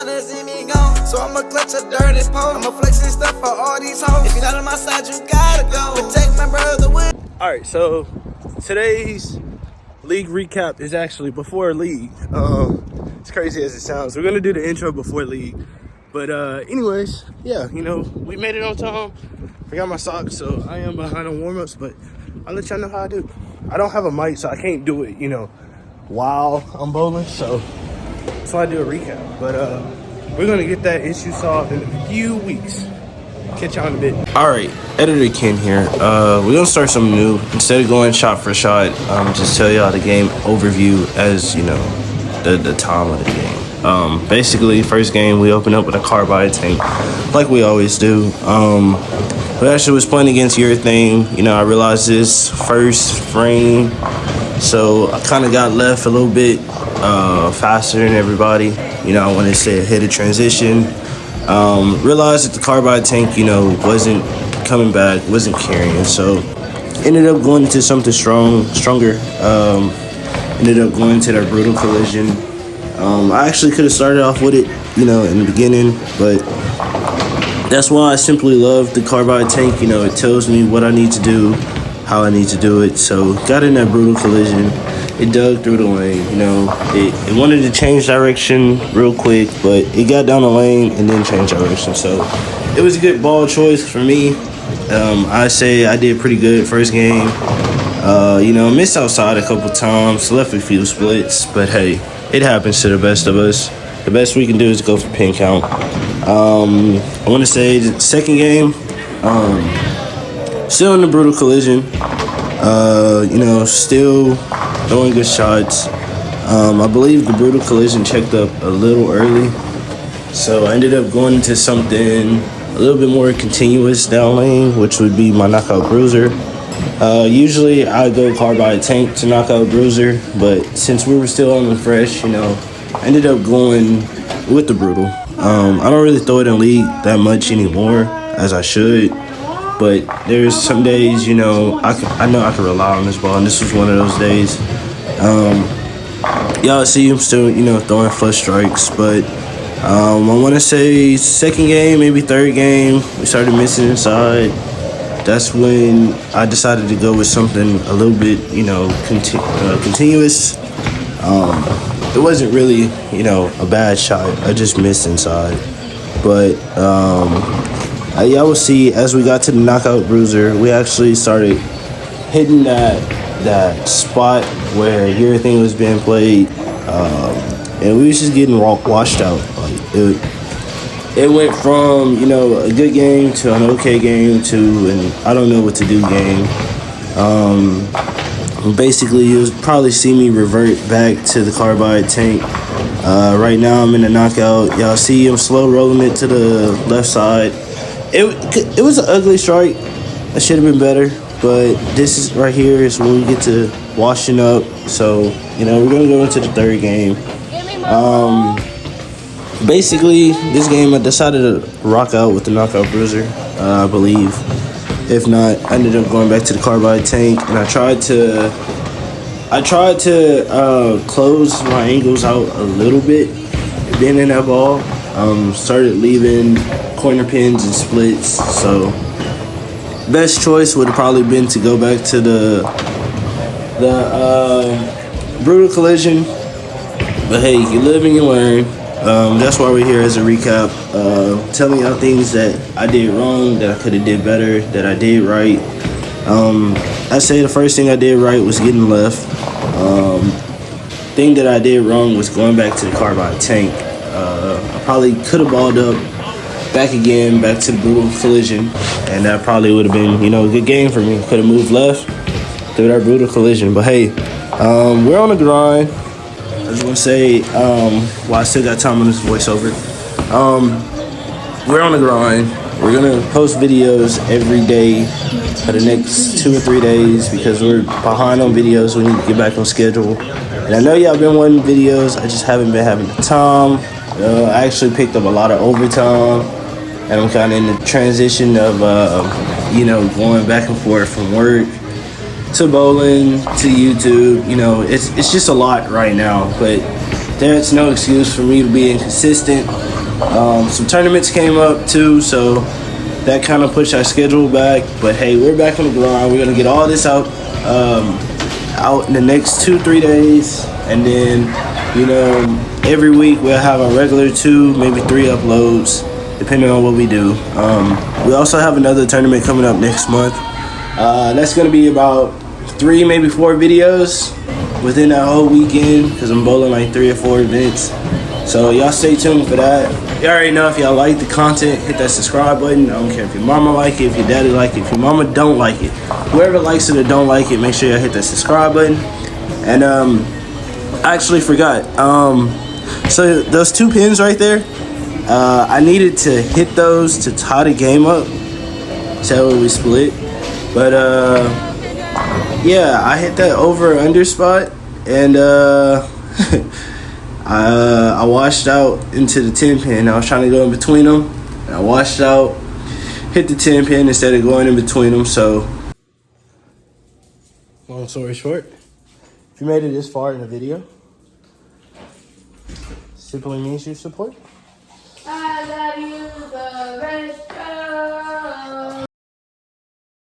See me gone, so I'ma clutch a dirty pole. I'ma flex this stuff for all these hoes. If you're not on my side, you gotta go. Protect my brother with. Alright, so today's league recap is actually before league. It's crazy as it sounds. We're gonna do the intro before league. But anyways, yeah, you know, we made it on time. I got my socks, so I am behind on warm-ups, but I'll let y'all know how I do. I don't have a mic, so I can't do it, you know, while I'm bowling, so that's why I do a recap. But we're gonna get that issue solved in a few weeks. Catch y'all in a bit. Alright, Editor Ken here. We're gonna start something new. Instead of going shot for shot, just tell y'all the game overview as, you know, the time of the game. Basically, first game we opened up with a carbide tank, like we always do. We actually was playing against your thing. You know, I realized this first frame, so I kind of got left a little bit faster than everybody. You know, I wanted to hit a transition. Realized that the carbide tank, you know, wasn't coming back, wasn't carrying, so ended up going into something stronger. Ended up going to that brutal collision. I actually could have started off with it, you know, in the beginning, but that's why I simply love the carbide tank. You know, it tells me what I need to do, how I need to do it. So got in that brutal collision. It dug through the lane, you know. It wanted to change direction real quick, but it got down the lane and then changed direction. So it was a good ball choice for me. I say I did pretty good first game. You know, missed outside a couple times, left a few splits, but hey, it happens to the best of us. The best we can do is go for pin count. I want to say the second game, still in the brutal collision. You know, still throwing good shots. I believe the brutal collision checked up a little early, so I ended up going into something a little bit more continuous down lane, which would be my knockout bruiser. Usually I go carbide tank to knockout bruiser, but since we were still on the fresh, you know, I ended up going with the brutal. I don't really throw it in league that much anymore as I should, but there's some days, you know, I know I can rely on this ball, and this was one of those days. Y'all see him still, you know, throwing flush strikes, but I want to say second game, maybe third game, we started missing inside. That's when I decided to go with something a little bit, you know, continuous. It wasn't really, you know, a bad shot. I just missed inside. But y'all will see as we got to the knockout bruiser, we actually started hitting that spot where everything was being played, and we was just getting washed out. Like it went from, you know, a good game to an okay game to an I don't know what to do game. Basically, you'll probably see me revert back to the carbide tank. Right now, I'm in the knockout. Y'all see him slow rolling it to the left side. It was an ugly strike. That should have been better. But this is right here is when we get to washing up. So, you know, we're going to go into the third game. Basically, this game I decided to rock out with the knockout bruiser, I believe. If not, I ended up going back to the carbide tank, and I tried to close my angles out a little bit, being in that ball. Started leaving corner pins and splits, so best choice would have probably been to go back to the brutal collision. But hey, you live and you learn. That's why we're here as a recap. Telling y'all things that I did wrong, that I could have did better, that I did right. I say the first thing I did right was getting left. Thing that I did wrong was going back to the carbide tank. I probably could have balled up back to the brutal collision, and that probably would have been, you know, a good game for me. Could have moved left through that brutal collision. But hey, we're on the grind. I just want to say, while I still got time on this voiceover, we're on the grind. We're going to post videos every day for the next 2 or 3 days because we're behind on videos. We need to get back on schedule. And I know y'all been wanting videos. I just haven't been having the time. I actually picked up a lot of overtime, and I'm kind of in the transition of, you know, going back and forth from work to bowling to YouTube. You know, it's just a lot right now, but there's no excuse for me to be inconsistent. Some tournaments came up too, so that kind of pushed our schedule back. But hey, we're back on the grind. We're gonna get all this out in the next 2-3 days, and then every week we'll have a regular 2, maybe 3 uploads, depending on what we do. We also have another tournament coming up next month. That's gonna be about 3, maybe 4 videos within that whole weekend, because I'm bowling like 3 or 4 events. So y'all stay tuned for that. You already know, if y'all like the content, hit that subscribe button. I don't care if your mama like it, if your daddy like it, if your mama don't like it. Whoever likes it or don't like it, make sure y'all hit that subscribe button. And I actually forgot. So those 2 pins right there, I needed to hit those to tie the game up. So we split. But yeah, I hit that over under spot, and I washed out into the 10 pin. I was trying to go in between them, and I washed out, hit the 10 pin instead of going in between them. So long story short, if you made it this far in the video, simply means you support. I love you, the rest.